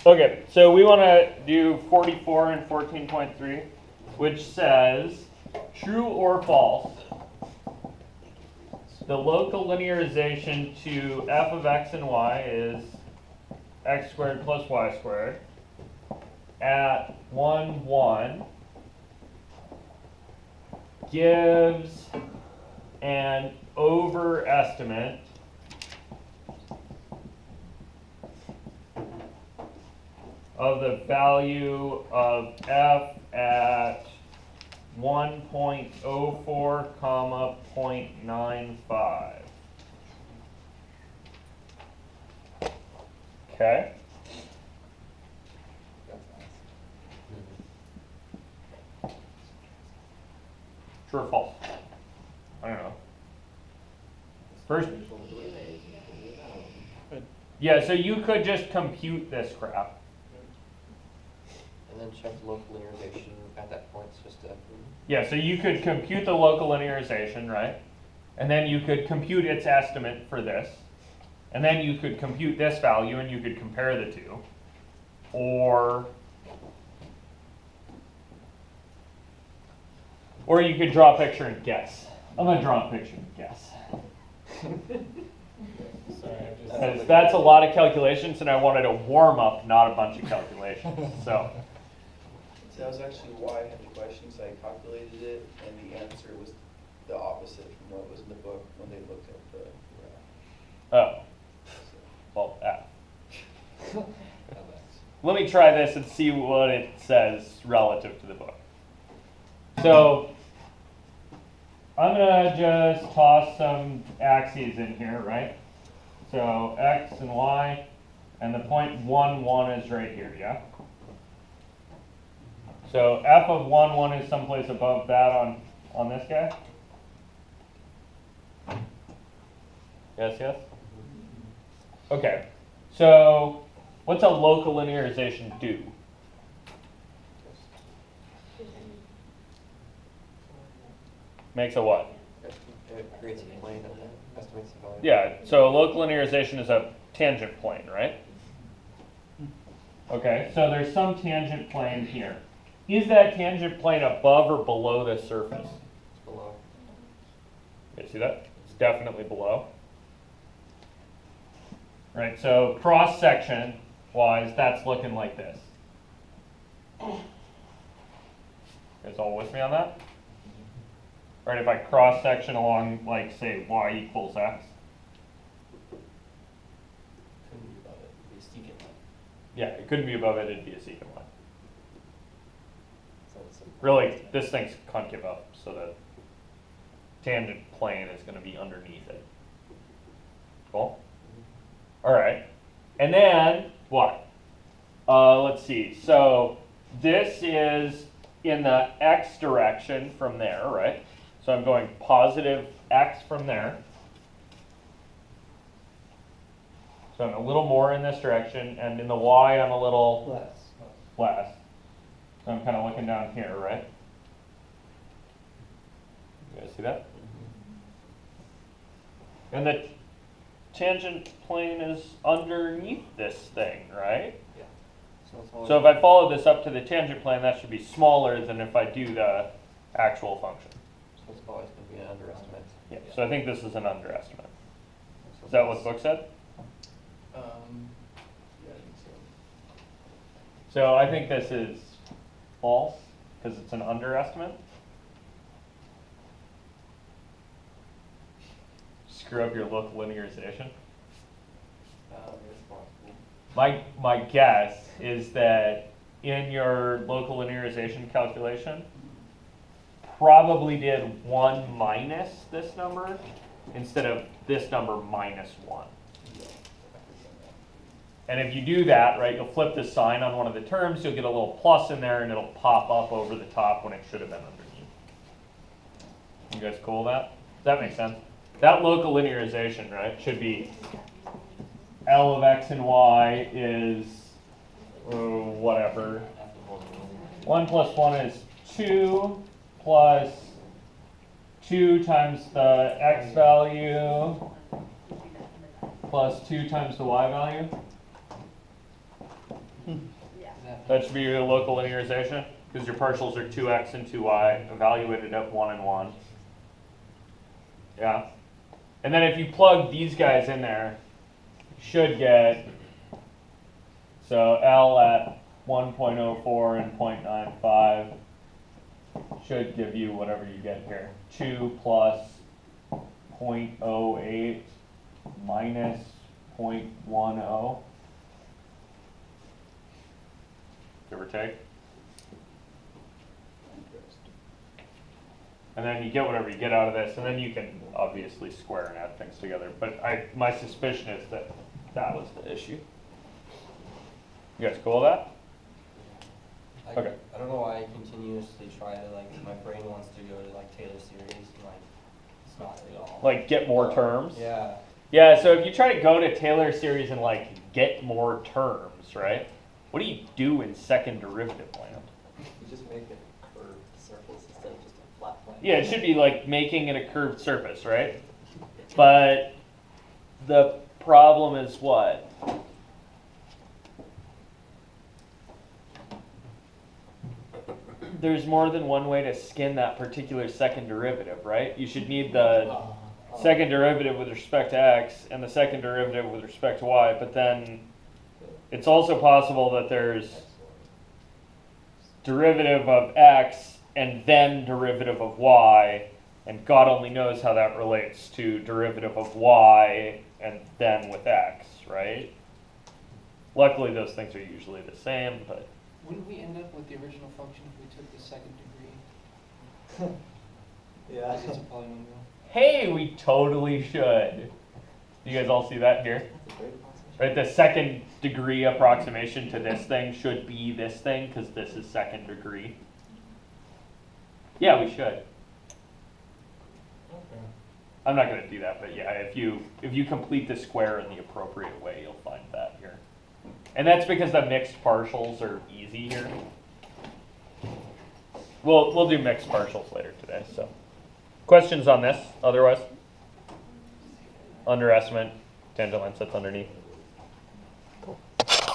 Okay, so we want to do 44 and 14.3, which says true or false. The local linearization to f of x and y is x squared plus y squared at 1, 1 gives an overestimate of the value of f at 1.04 comma 0.95. Okay. True or false? I don't know. First, yeah, so you could just compute this crap. And then check the local linearization at that point. It's just a... Yeah, so you could compute the local linearization, right? And then you could compute its estimate for this. And then you could compute this value and you could compare the two. Or you could draw a picture and guess. I'm going to draw a picture and guess. Sorry, that's a lot of calculations, and I wanted a warm-up, not a bunch of calculations. So that was actually why I had the question, so I calculated it, and the answer was the opposite from what was in the book when they looked at the graph. Oh. Well, let me try this and see what it says relative to the book. So I'm going to just toss some axes in here, right? So x and y, and the point 1, 1 is right here, yeah? So f of 1, 1 is someplace above that on this guy? Yes, yes? Okay, so what's a local linearization do? Makes a what? It creates a plane that estimates the value. Yeah, so local linearization is a tangent plane, right? Okay, so there's some tangent plane here. Is that tangent plane above or below the surface? It's below. Okay, see that? It's definitely below. Right, so cross-section wise, that's looking like this. You guys all with me on that? Right, if I cross-section along, like, say, y equals x. Couldn't be above it, it'd be a secant line. Yeah, it couldn't be above it, it'd be a secant line. So it's Really, this thing's concave up, so the tangent plane is going to be underneath it. Cool? All right. And then, what? Let's see. So this is in the x direction from there, right? So I'm going positive x from there. So I'm a little more in this direction, and in the y I'm a little less. So I'm kind of looking down here, right? You guys see that? And the tangent plane is underneath this thing, right? Yeah. So, So if I follow this up to the tangent plane, that should be smaller than if I do the actual function. so it's always going to be an underestimate. Yeah. So I think this is an underestimate. Is that what the book said? yeah, I think so. So I think this is false because it's an underestimate. Screw up your local linearization. It's possible. My guess is that in your local linearization calculation, probably did 1 minus this number instead of this number minus 1. And if you do that, right, you'll flip the sign on one of the terms, you'll get a little plus in there, and it'll pop up over the top when it should have been underneath. You guys cool with that? Does that make sense? That local linearization, right, should be L of x and y is whatever. 1 plus 1 is 2 plus 2 times the x value plus 2 times the y value. That should be your local linearization, because your partials are 2x and 2y, evaluated at 1 and 1. Yeah. And then if you plug these guys in there, you should get, so L at 1.04 and 0.95 should give you whatever you get here. 2 plus 0.08 minus 0.10. Give or take. And then you get whatever you get out of this, and then you can obviously square and add things together. But my suspicion is that that was the issue. You guys cool with that? Okay. I don't know why I continuously try to, like, my brain wants to go to, like, Taylor series, and, like, it's not at all. Like, get more terms? Yeah. Yeah, so if you try to go to Taylor series and, like, get more terms, right? What do you do in second derivative land? You just make it a curved surface instead of just a flat plane. Yeah, it should be like making it a curved surface, right? But the problem is what? There's more than one way to skin that particular second derivative, right? You should need the second derivative with respect to x and the second derivative with respect to y, but then it's also possible that there's derivative of x and then derivative of y, and God only knows how that relates to derivative of y and then with x, right? Luckily those things are usually the same, but... Wouldn't we end up with the original function if we took the second degree? Yeah. Because it's a polynomial. Hey, we totally should. You guys all see that here? That's a great approximation. Right, the second degree approximation to this thing should be this thing, because this is second degree. Yeah, we should. Okay. I'm not going to do that, but yeah, if you complete the square in the appropriate way, you'll find that here. And that's because the mixed partials are easy here. We'll do mixed partials later today. So, questions on this? Otherwise, underestimate tangent line sets underneath.